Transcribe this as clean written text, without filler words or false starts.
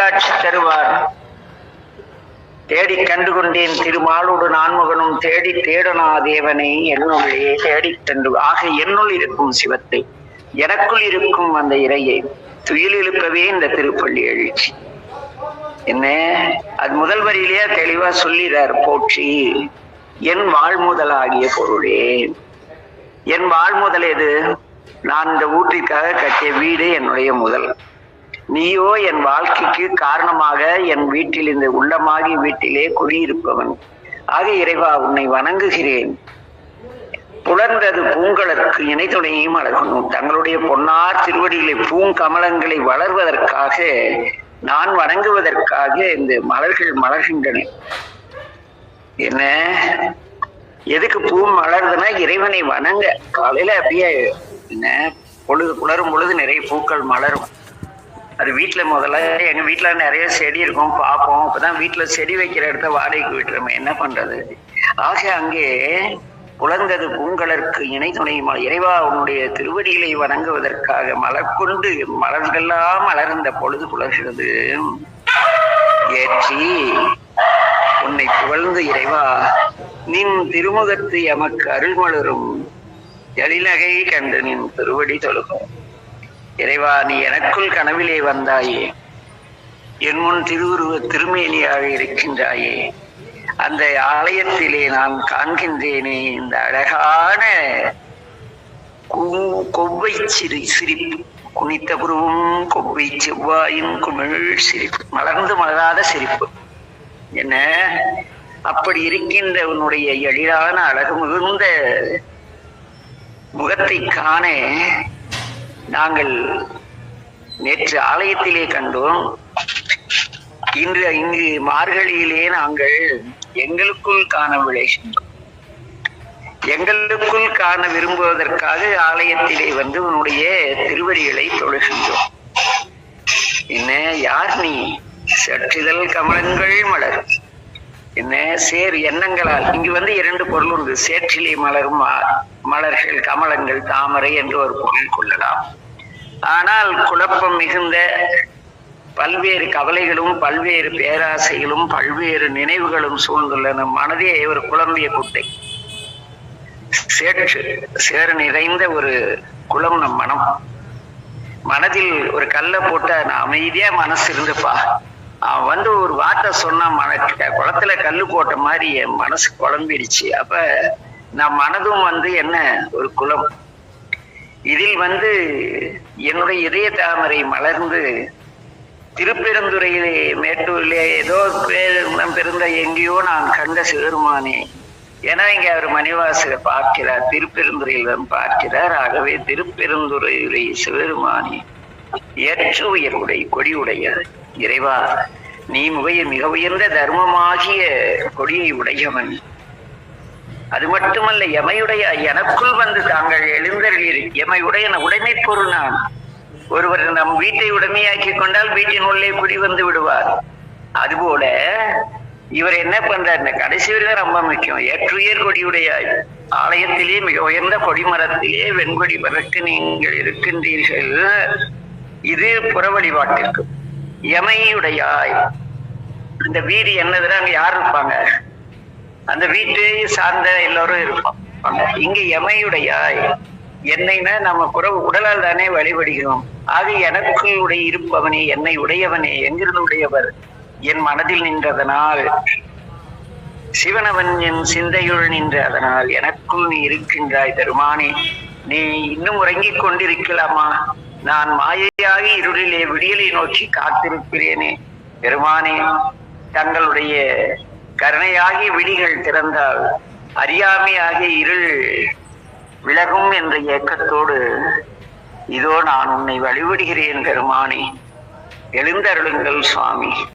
காட்சி தருவார். தேடி கண்டு கொண்டேன் திருமாலோடு நான்முகனும் தேடி தேடனா தேவனை என்னுள்ளே தேடி தண்டு. ஆக என்னுள் இருக்கும் சிவத்தை, எனக்குள் இருக்கும் அந்த இறையை துயில் எழுப்பவே இந்த திருப்பள்ளி எழுச்சி. என்ன அது முதல் வரியிலேயே தெளிவா சொல்லிறார். போற்றி என் வாழ்முதலாகிய பொருளே. என் வாழ்முதல் எது? நான் இந்த ஊற்றிற்காக கட்டிய வீடு என்னுடைய முதல். நீயோ என் வாழ்க்கைக்கு காரணமாக என் வீட்டில் இந்த உள்ளமாகி வீட்டிலே குடியிருப்பவன். ஆக இறைவா உன்னை வணங்குகிறேன். புலர்ந்தது பூங்கலருக்கு இணை துணையும் அழகணும். தங்களுடைய பொன்னார் திருவடிகளை பூங்கமலங்களை வளர்வதற்காக நான் வணங்குவதற்காக இந்த மலர்கள் மலர்கின்றன. என்ன எதுக்கு பூ மலர்துன்னா இறைவனை வணங்க. காலையில அப்படியே என்ன பொழுது புலரும் பொழுது நிறைய பூக்கள் மலரும். அது வீட்டுல முதல்ல எங்க வீட்டுல நிறைய செடி இருக்கும், பார்ப்போம். அப்பதான் வீட்டுல செடி வைக்கிற இடத்த வாடகைக்கு விட்டுறோம், என்ன பண்றது. ஆக அங்கே புலர்ந்தது பூங்கலருக்கு இணை துணையும் இறைவா உன்னுடைய திருவடிகளை வணங்குவதற்காக மலர் கொண்டு மலர்களெல்லாம் மலர்ந்த பொழுது புலர்கிறது. ஏற்றி உன்னை புகழ்ந்து இறைவா நின் திருமுகத்து எமக்கு அருள்மலரும் எழிலகை கண்டு நின் திருவடி தொழுகும். இறைவா நீ எனக்குள் கனவிலே வந்தாயே, என் முன் திருவுருவ திருமேனியாக இருக்கின்றாயே. அந்த ஆலயத்திலே நான் காண்கின்றேனே இந்த அழகான கொவ்வை சிரிப்பு, குனித்த புருவும் கொவ்வை செவ்வாயின் குமிழ் சிரிப்பு, மலர்ந்து மலராத சிரிப்பு. என்ன அப்படி இருக்கின்ற உன்னுடைய எழிலான அழகு மிகுந்த முகத்தை காண நாங்கள் நேற்று ஆலயத்திலே கண்டோம். இங்கு மார்கழியிலே நாங்கள் எங்களுக்குள் காண விளைகின்றோம். எங்களுக்குள் காண விரும்புவதற்காக ஆலயத்திலே வந்து உன்னுடைய திருவடிகளை தொழுகின்றோம். என்ன யார் நீ? சற்றிதழ் கமலங்கள் மலர். என்ன சேர் எண்ணங்களால். இங்கு வந்து இரண்டு பொருள் உண்டு. சேற்றிலே மலரும் மலர்கள் கமலங்கள் தாமரை என்று ஒரு பொருள் கொள்ளலாம். ஆனால் குழப்பம் மிகுந்த பல்வேறு கவலைகளும் பல்வேறு பேராசைகளும் பல்வேறு நினைவுகளும் சூழ்ந்துள்ளன. மனதே ஒரு குழம்பிய குட்டை, சேறு நிறைந்த ஒரு குளம் நம் மனம். மனதில் ஒரு கல்லை போட்ட நான் அமைதியா மனசு இருந்துப்பா, அவன் வந்து ஒரு வார்த்தை சொன்னா குளத்துல கல்லு போட்ட மாதிரி என் மனசு குழம்பிடுச்சு. அப்ப நான் மனதும் வந்து என்ன ஒரு குளம். இதில் வந்து என்னுடைய இதய தாமரை மலர்ந்து திருப்பெருந்துறையிலே மேட்டூரிலே ஏதோ பிறந்த எங்கேயோ நான் கண்ட சிவருமானே. ஏன்னா இங்க அவர் மணிவாசக பார்க்கிறார், திருப்பெருந்துறையில் தான் பார்க்கிறார். ஆகவே திருப்பெருந்துறையிலே சிவருமானே ஏற்ற உயர்வுடை கொடியுடைய இறைவா நீ மிக உயர்ந்த தர்மமாகிய கொடியை உடையவன். அது மட்டுமல்ல எமையுடைய எனக்குள் வந்து தாங்கள் எழுந்தருளீர். எமையுடைய உடைமை பொருள் நான். ஒருவர் நம் வீட்டை உடைமையாக்கி கொண்டால் வீட்டின் உள்ளே குடி வந்து விடுவார். அதுபோல இவர் என்ன பண்றார், கடைசி வரைக்கும் ரொம்ப முக்கியம். ஏற்றுயர் கொடியுடைய ஆலயத்திலே மிக உயர்ந்த கொடிமரத்திலே வெண்கொடி பறக்க நீங்கள் இருக்கின்றீர்கள். இது புற வழிபாட்டிற்கு. எமையுடையாய் அந்த வீடு என்னதுன்னா அங்க யார் இருப்பாங்க? அந்த வீட்டை சார்ந்த எல்லோரும் இருப்பாங்க. இங்க எமையுடையாய் என்னைன்னா நம்ம உடலால் தானே வழிபடுகிறோம். ஆக எனக்குள் இருப்பவனே, என்னை உடையவனே. எங்கிருந்து உடையவர்? என் மனதில் நின்றதனால். சிவனவன் என் சிந்தையுள் நின்ற அதனால் எனக்குள் நீ இருக்கின்றாய் பெருமானே. நீ இன்னும் உறங்கிக் கொண்டிருக்கலாமா? நான் மாயையாகி இருளிலே விடியலை நோக்கி காத்திருக்கிறேனே பெருமானே. தங்களுடைய கருணையாகி விழிகள் திறந்தால் அறியாமையாகிய இருள் விலகும் என்ற ஏக்கத்தோடு இதோ நான் உன்னை வழிபடுகிறேன் பெருமானே. எழுந்தருளுங்கள் சுவாமி.